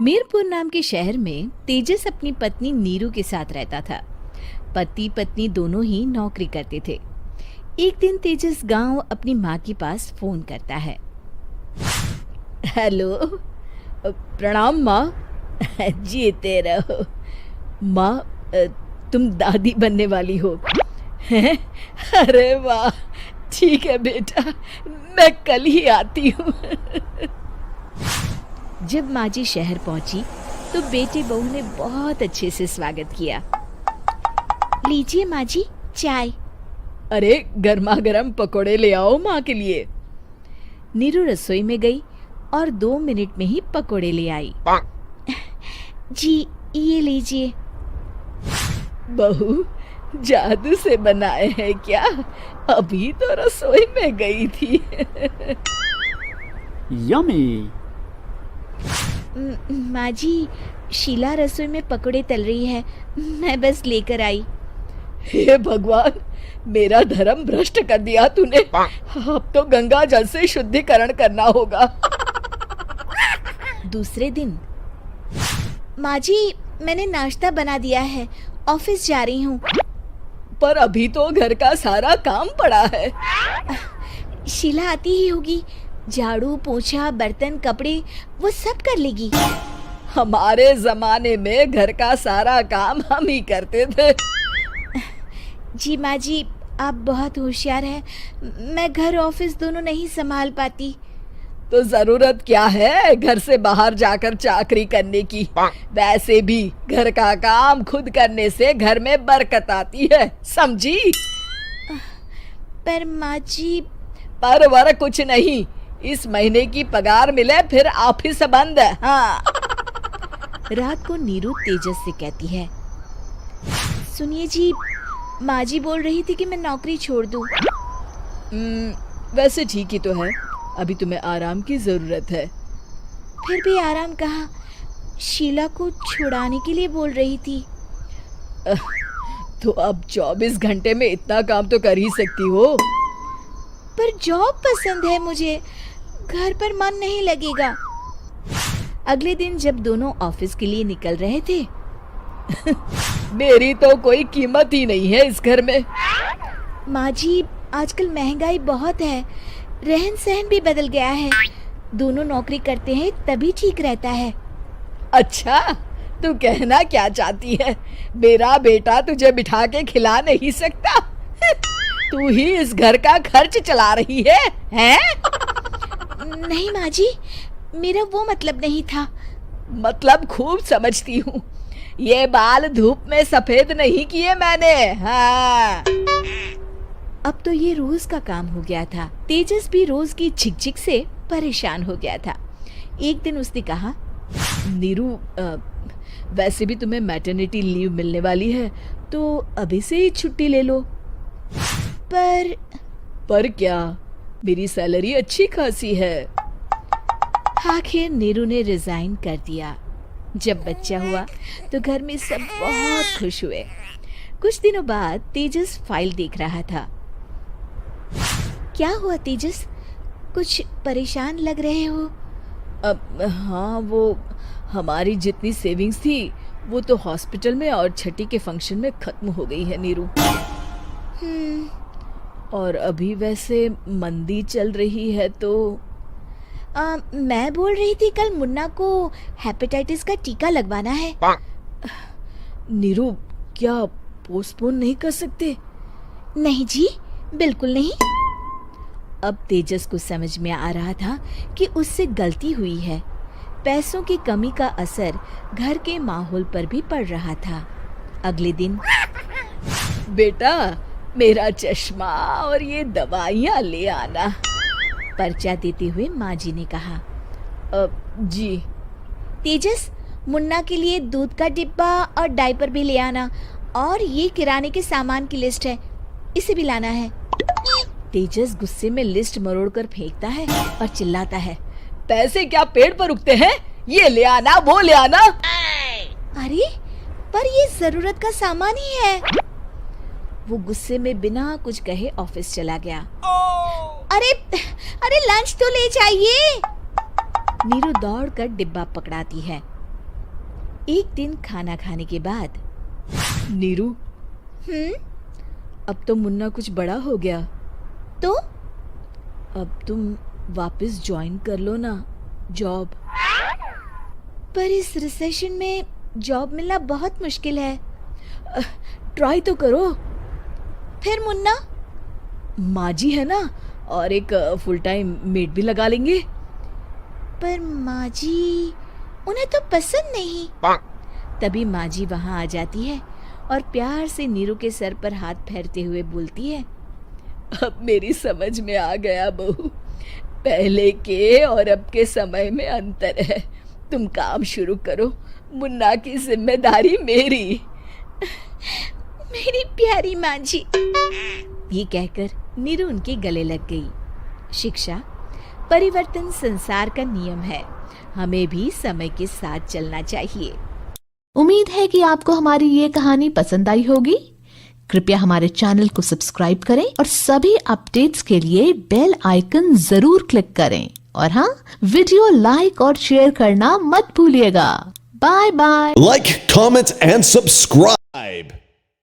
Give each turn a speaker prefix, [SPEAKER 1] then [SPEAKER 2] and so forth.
[SPEAKER 1] मीरपुर नाम के शहर में तेजस अपनी पत्नी नीरू के साथ रहता था। पति पत्नी दोनों ही नौकरी करते थे। एक दिन तेजस गांव अपनी माँ के पास फोन करता है। हेलो, प्रणाम माँ। जीते रहो माँ, तुम दादी बनने वाली हो हैं? अरे वाह, ठीक है बेटा, मैं कल ही आती हूँ। जब माँ जी शहर पहुंची तो बेटे बहू ने बहुत अच्छे से स्वागत किया। लीजिए माँ जी, चाय। अरे गर्मा गर्म पकोड़े ले आओ माँ के लिए। नीरू रसोई में गई और 2 मिनट में ही पकोड़े ले आई। जी ये लीजिए। बहू जादू से बनाए हैं क्या? अभी तो रसोई में गई थी।
[SPEAKER 2] यम्मी।
[SPEAKER 1] माँ जी, शीला रसोई में पकोड़े तल रही है, मैं बस लेकर आई। हे भगवान, मेरा धर्म भ्रष्ट कर दिया तूने। अब तो गंगा जल से शुद्धिकरण करना होगा। दूसरे दिन, माँ जी मैंने नाश्ता बना दिया है, ऑफिस जा रही हूँ। पर अभी तो घर का सारा काम पड़ा है। शीला आती ही होगी, झाड़ू पोछा बर्तन कपड़े वो सब कर लेगी। हमारे जमाने में घर का सारा काम हम ही करते थे। जी माँ जी, आप बहुत होशियार हैं, मैं घर ऑफिस दोनों नहीं संभाल पाती। तो जरूरत क्या है घर से बाहर जाकर चाकरी करने की? वैसे भी घर का काम खुद करने से घर में बरकत आती है, समझी? पर माँ जी। पर वर कुछ नहीं, इस महीने की पगार मिले फिर ऑफिस बंद। हाँ। रात को नीरू तेजस से कहती है, सुनिए जी, माँ जी बोल रही थी कि मैं नौकरी छोड़ दूं। वैसे ठीक ही तो है, अभी तुम्हें आराम की जरूरत है। फिर भी आराम कहाँ, शीला को छुड़ाने के लिए बोल रही थी। तो अब 24 घंटे में इतना काम तो कर ही सकती हो। पर जॉब पसंद है मुझे, घर पर मन नहीं लगेगा। अगले दिन जब दोनों ऑफिस के लिए निकल रहे थे, मेरी तो कोई कीमत ही नहीं है इस घर में। माँ जी, आजकल महंगाई बहुत है, रहन सहन भी बदल गया है, दोनों नौकरी करते हैं तभी ठीक रहता है। अच्छा, तू कहना क्या चाहती है? मेरा बेटा तुझे बिठा के खिला नहीं सकता? तू ही इस घर का खर्च चला रही है, हैं? नहीं माँ जी, मेरा वो मतलब नहीं था। मतलब खूब समझती हूँ, ये बाल धूप में सफेद नहीं किए मैंने। हाँ। अब तो ये रोज का काम हो गया था। तेजस भी रोज की झिकझिक से परेशान हो गया था। एक दिन उसने कहा, नीरू, वैसे भी तुम्हें मैटरनिटी लीव मिलने वाली है, तो अभी से ही छुट्टी ले लो। पर क्या, मेरी सैलरी अच्छी खासी है। आखिर नीरू ने रिजाइन कर दिया। जब बच्चा हुआ तो घर में सब बहुत खुश हुए। कुछ दिनों बाद तेजस फाइल देख रहा था। क्या हुआ तेजस, कुछ परेशान लग रहे हो? हाँ, वो हमारी जितनी सेविंग्स थी वो तो हॉस्पिटल में और छठी के फंक्शन में खत्म हो गई है नीरू। और अभी वैसे मंदी चल रही है तो मैं बोल रही थी कल मुन्ना को हेपेटाइटिस का टीका लगवाना है। नीरू, क्या पोस्टपोन नहीं कर सकते? नहीं जी, बिल्कुल नहीं। अब तेजस को समझ में आ रहा था कि उससे गलती हुई है। पैसों की कमी का असर घर के माहौल पर भी पड़ रहा था। अगले दिन, बेटा मेरा चश्मा और ये दवाइयाँ ले आना, पर्चा देते हुए माँ जी ने कहा। जी। तेजस, मुन्ना के लिए दूध का डिब्बा और डायपर भी ले आना, और ये किराने के सामान की लिस्ट है, इसे भी लाना है। तेजस गुस्से में लिस्ट मरोड़कर फेंकता है और चिल्लाता है, पैसे क्या पेड़ पर उगते हैं? ये ले आना, वो ले आना। अरे पर ये जरूरत का सामान ही है। वो गुस्से में बिना कुछ कहे ऑफिस चला गया। अरे लंच तो ले जाइए। नीरू दौड़कर डिब्बा पकड़ाती है एक दिन खाना खाने के बाद, नीरू, अब तो मुन्ना कुछ बड़ा हो गया, तो अब तुम वापस ज्वाइन कर लो ना जॉब। पर इस रिसेशन में जॉब मिलना बहुत मुश्किल है। ट्राई तो करो। फिर मुन्ना, माँ जी है ना, और एक फुल टाइम मेड भी लगा लेंगे। पर माँ जी, उन्हें तो पसंद नहीं। तभी माँ जी वहाँ आ जाती है और प्यार से नीरू के सर पर हाथ फेरते हुए बोलती है, अब मेरी समझ में आ गया बहू, पहले के और अब के समय में अंतर है। तुम काम शुरू करो, मुन्ना की जिम्मेदारी मेरी। मेरी प्यारी माँ जी। ये कहकर नीरू उनके गले लग गई। शिक्षा, परिवर्तन संसार का नियम है, हमें भी समय के साथ चलना चाहिए।
[SPEAKER 2] उम्मीद है कि आपको हमारी ये कहानी पसंद आई होगी। कृपया हमारे चैनल को सब्सक्राइब करें और सभी अपडेट्स के लिए बेल आइकन जरूर क्लिक करें। और हाँ, वीडियो लाइक और शेयर करना मत भूलिएगा। Bye bye.
[SPEAKER 3] Like, comment, and subscribe.